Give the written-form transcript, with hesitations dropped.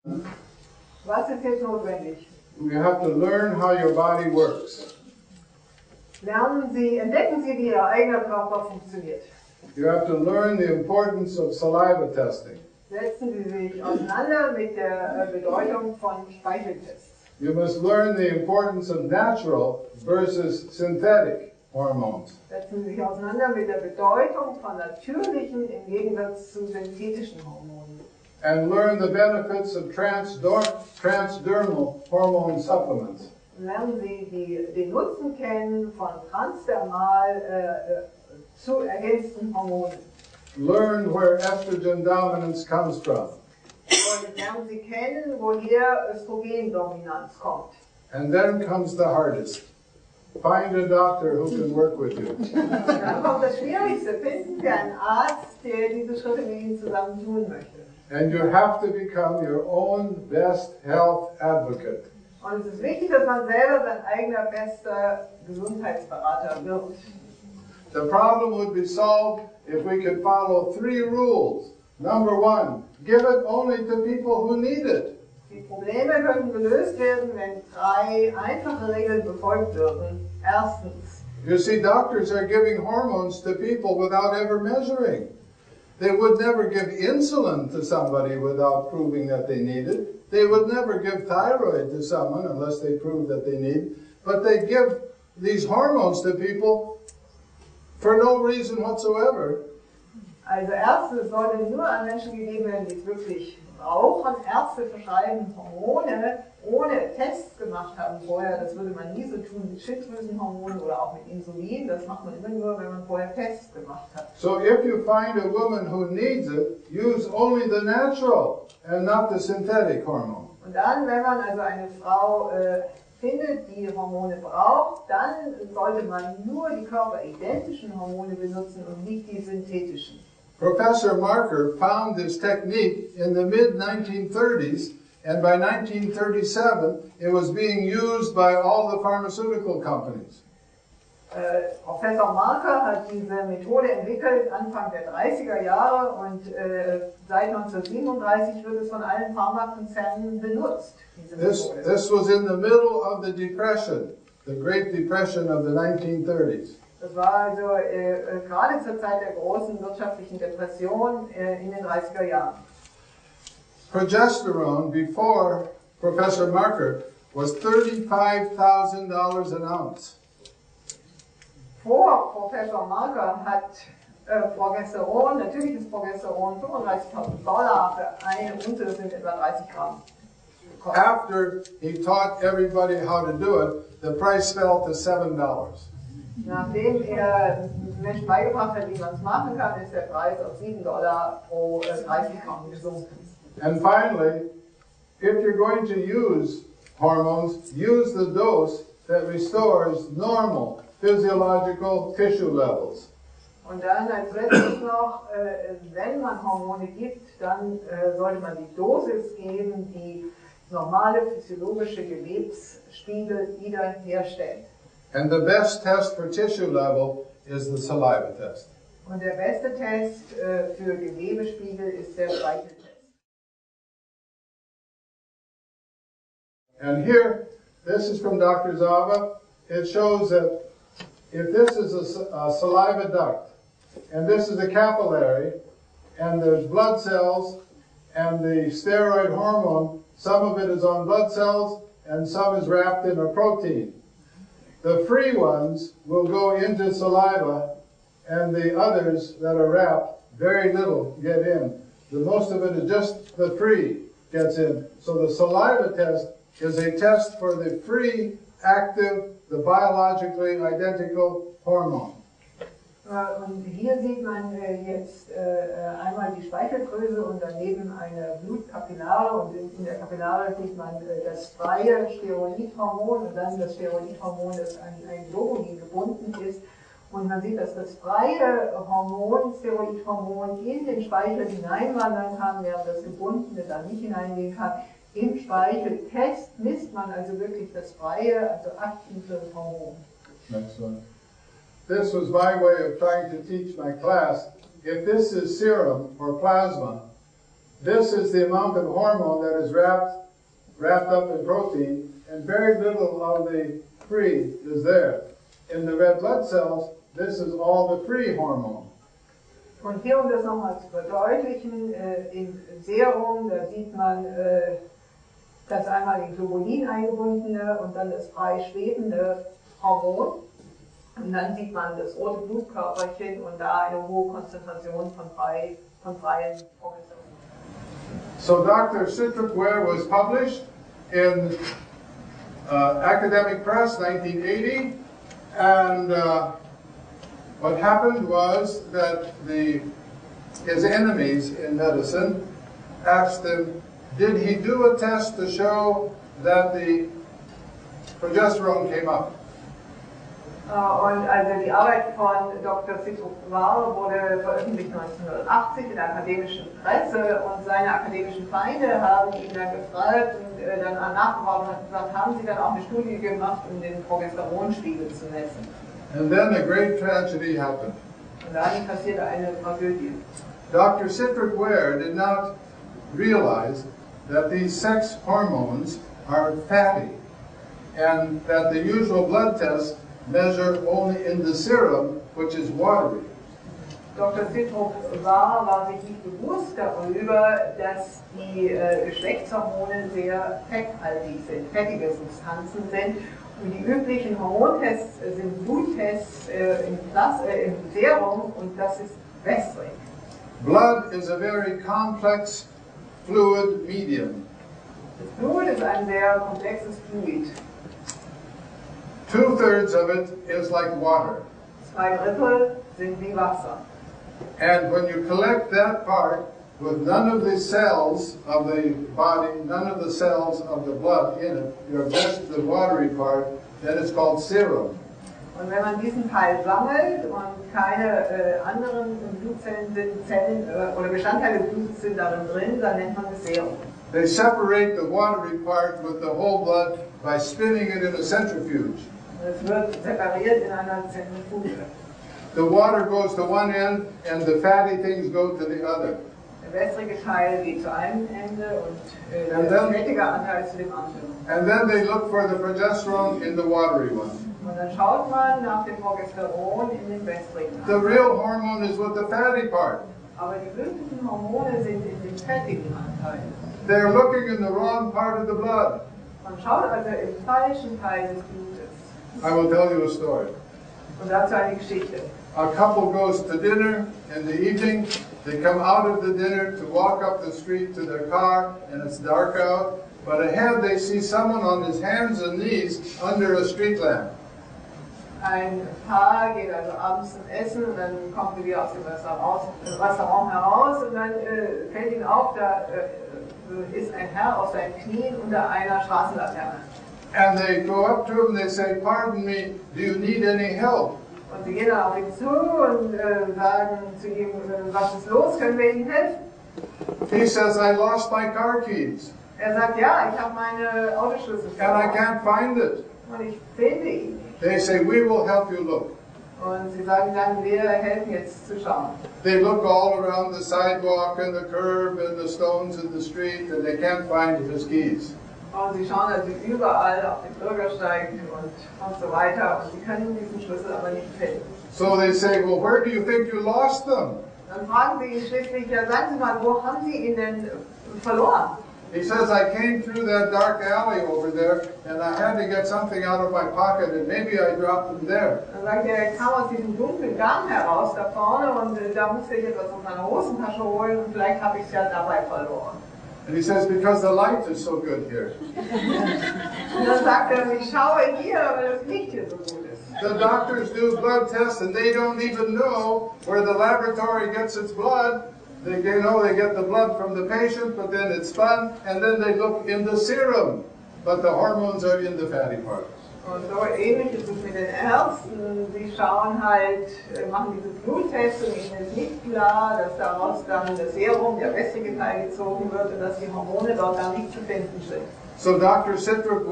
Was ist jetzt notwendig? You have to learn how your body works. Entdecken Sie, wie Ihr eigener Körper funktioniert. You have to learn the importance of saliva testing. Setzen Sie sich auseinander mit der Bedeutung von Speicheltests. You must learn the importance of natural versus synthetic hormones. Setzen Sie sich auseinander mit der Bedeutung von natürlichen im Gegensatz zu synthetischen Hormonen. And learn the benefits of transdermal hormone supplements. Lernen Sie den Nutzen kennen von transdermal zu ergänzten Hormonen. Learn where estrogen dominance comes from. Und lernen Sie kennen, woher Östrogendominanz kommt. And then comes the hardest. Find a doctor who can work with you. Dann kommt das Schwierigste. Finden Sie einen Arzt, der diese Schritte mit Ihnen zusammen tun möchte. And you have to become your own best health advocate. Und es ist wichtig, dass man selber sein eigener bester Gesundheitsberater wird. The problem would be solved if we could follow 3 rules. Number 1, give it only to people who need it. Die Probleme könnten gelöst werden, wenn 3 einfache Regeln befolgt würden. Erstens. You see, doctors are giving hormones to people without ever measuring. They would never give insulin to somebody without proving that they need it. They would never give thyroid to someone unless they prove that they need it. But they give these hormones to people for no reason whatsoever. Also erstens sollte nur an Menschen gegeben werden, die es wirklich brauchen. Ärzte verschreiben Hormone, ohne Tests gemacht haben vorher. Das würde man nie so tun mit Schilddrüsenhormonen oder auch mit Insulin. Das macht man immer nur, wenn man vorher Tests gemacht hat. So if you find a woman who needs it, use only the natural and not the synthetic hormone. Und dann, wenn man also eine Frau findet, die Hormone braucht, dann sollte man nur die körperidentischen Hormone benutzen und nicht die synthetischen. Professor Marker found this technique in the mid-1930s, and by 1937 it was being used by all the pharmaceutical companies. Professor Marker hat diese Methode entwickelt Anfang der 30er Jahre und seit 1937 wird es von allen Pharmakonzernen benutzt. This was in the middle of the Depression, the Great Depression of the 1930s. Das war also gerade zur Zeit der großen wirtschaftlichen Depression in den 30er Jahren. Progesterone before Professor Marker was $35,000 an ounce. Vor Professor Marker hat Progesteron, natürliches Progesteron, $35.000 für eine Unze, das sind etwa 30 Gramm. After he taught everybody how to do it, the price fell to $7. Nachdem den Menschen beigebracht hat, wie man es machen kann, ist der Preis auf $7 pro 30 Gramm gesunken. And finally, if you're going to use hormones, use the dose that restores normal physiological tissue levels. Und dann als letztes noch, wenn man Hormone gibt, dann sollte man die Dosis geben, die normale physiologische Gewebsspiegel wiederherstellt. And the best test for tissue level is the saliva test. Und der beste Test für Gewebespiegel ist der Speicheltest. And here, this is from Dr. Zava. It shows that if this is a saliva duct, and this is a capillary, and there's blood cells, and the steroid hormone, some of it is on blood cells, and some is wrapped in a protein. The free ones will go into saliva, and the others that are wrapped, very little get in. The most of it is just the free gets in. So the saliva test is a test for the free, active, the biologically identical hormone. Und hier sieht man jetzt einmal die Speichelgröße und daneben eine Blutkapillare, und in der Kapillare sieht man das freie Steroidhormon und dann das Steroidhormon, das an ein Globulin gebunden ist. Und man sieht, dass das freie Hormon, Steroidhormon, in den Speichel hineinwandern kann, während das gebundene da nicht hineingehen kann. Im Speicheltest misst man also wirklich das freie, also aktive Hormon. Next one. This was my way of trying to teach my class. If this is serum or plasma, this is the amount of hormone that is wrapped up in protein, and very little of the free is there. In the red blood cells, this is all the free hormone. Und hier, um das nochmal zu verdeutlichen, im Serum, da sieht man das einmal in Globulin eingebundene und dann das frei schwebende Hormon. Und dann sieht man das rote Blutkörperchen und da eine hohe Konzentration von freien Progesteron. So Dr. Citric Ware was published in Academic Press, 1980, and what happened was that his enemies in medicine asked him, did he do a test to show that the progesterone came up? Und also die Arbeit von Dr. Citric Ware wurde veröffentlicht 1980 in der akademischen Presse und seine akademischen Feinde haben ihn dann gefragt und dann nachgefragt und gesagt, haben Sie dann auch eine Studie gemacht, um den Progesteronspiegel zu messen? And then a great tragedy happened. Und dann passierte eine Tragödie. Dr. Citric Ware did not realize that these sex hormones are fatty and that the usual blood tests measure only in the serum, which is watery. Dr. Citric Ware war sich nicht bewusst darüber, dass die Geschlechtshormone sehr fetthaltig sind, fettige Substanzen sind. Und die üblichen Hormontests sind Bluttests im Serum und das ist wässrig. Blood is a very complex fluid medium. Das Blut ist ein sehr komplexes Fluid. 2/3 of it is like water. 2/3 sind wie Wasser. And when you collect that part with none of the cells of the body, none of the cells of the blood in it, you have just the watery part, then it's called serum. Und wenn man diesen Teil sammelt und keine anderen Blutzellen sind, Zellen oder Bestandteile des Blutes sind darin drin, dann nennt man das Serum. They separate the watery part with the whole blood by spinning it in a centrifuge. Es wird separiert in einer Zentrifuge. The water goes to one end and the fatty things go to the other. Der wässrige Teil geht zu einem Ende und der fettige Anteil zu dem anderen. And then they look for the progesterone in the watery one. Und dann schaut man nach dem Progesteron in den wässrigen The Anteil. real hormone is with the fatty part. Aber die wirklichen Hormone sind in dem fettigen Anteil. They're looking in the wrong part of the blood. Man schaut also im falschen Teil des Blutes. I will tell you a story. Und dazu eine Geschichte. A couple goes to dinner in the evening. They come out of the dinner to walk up the street to their car, and it's dark out. But ahead they see someone on his hands and knees under a street lamp. Ein Paar geht also abends zum Essen und dann kommen sie wieder aus dem Restaurant heraus und dann fällt ihnen auf, da ist ein Herr auf seinen Knien unter einer Straßenlaterne. And they go up to him and they say, "Pardon me, do you need any help?" Und sie gehen dann auf ihn zu und sagen zu ihm, was ist los, können wir Ihnen helfen? He says, "I lost my car keys Er sagt, ja, ich habe meine Autoschlüssel and I verloren can't find it." und ich finde ihn nicht. They say, "We will help you look." Und sie sagen dann, wir helfen jetzt zu schauen. They look all around the sidewalk and the curb and the stones in the street and they can't find his keys. Und sie schauen also überall auf den Bürgersteig und so weiter und sie können diesen Schlüssel aber nicht finden. So they say, "Well, where do you think you lost them?" Dann fragen sie ihn schließlich, ja sagen Sie mal, wo haben Sie ihn denn verloren? He says, "I came through that dark alley over there and I had to get something out of my pocket and maybe I dropped them there." Dann sagt er kam aus diesem dunklen Gang heraus da vorne und da musste ich etwas aus meiner Hosentasche holen und vielleicht habe ich es ja dabei verloren. And he says, "Because the light is so good here." Und dann sagt er, ich schaue hier, weil das Licht hier so gut ist. The doctors do blood tests and they don't even know where the laboratory gets its blood. They know they get the blood from the patient, but then it's spun, and then they look in the serum. But the hormones are in the fatty parts. Und so ähnlich ist es mit den Ärzten. Sie schauen halt, machen diese Bluttests und ihnen ist nicht klar, dass daraus dann das Serum, der wässrige Teil gezogen wird und dass die Hormone dort dann nicht zu finden sind. So Dr. Citric